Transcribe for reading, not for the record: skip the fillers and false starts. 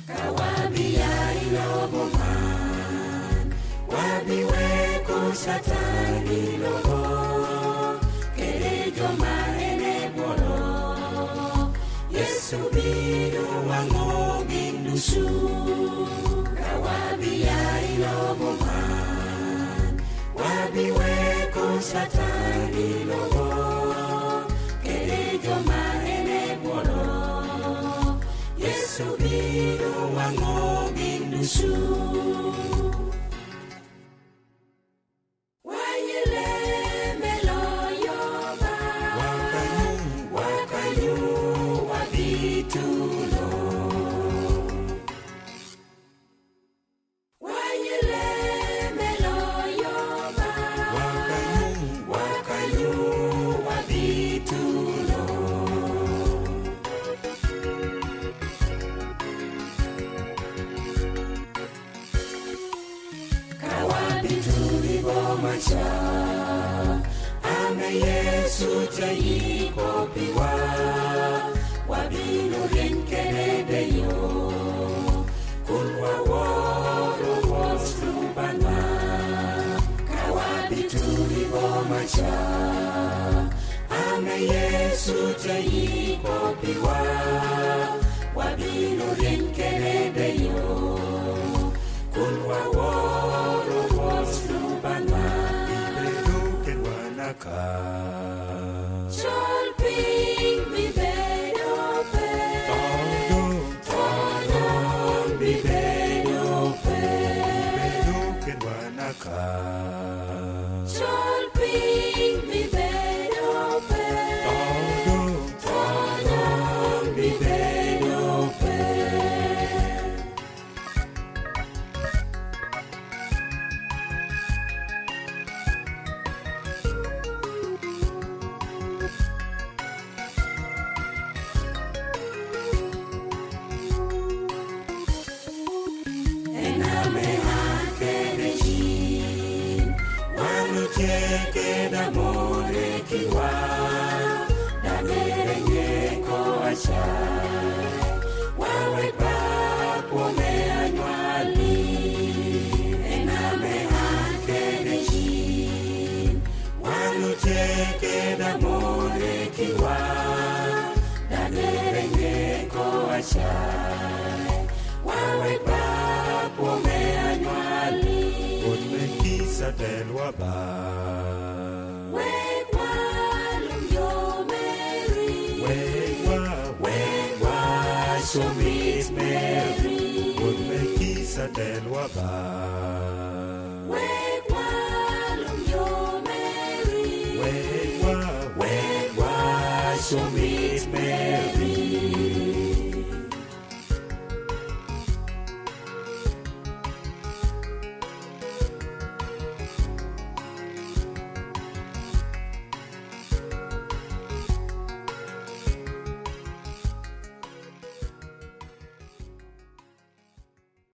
Kawabia Ilobo man, wabiwe kusatan Ilobo, kerejo maene boro, Yesu bidu wango gindusu. Kawabia Ilobo man, wabiwe kusatan Ilobo, kerejo maene boro, Yesu bidu wango gindusu. Ame Yesu jayi kopiwa, wabinu renkere yo, kulwa woro wostrubanwa, kawabituri bomacha. Ame Yesu jayi kopiwa, wabinu renkere yo, kulwa woro wostrubanwa. Cholping mi bedope, Todon mi bedope, Cholping mi bedope, Todon mi bedope. Cheke da more kiwa, da merenge ko acha, wawe pa pome anwali, ename akereji. Wanu cheke da more kiwa, da merenge ko acha, wawe pa pome anwali. Kisa telwa ba, wekwa lumyo Mary, wekwa shomit Mary, udme kisa telwa ba, wekwa lumyo Mary, wekwa shomit.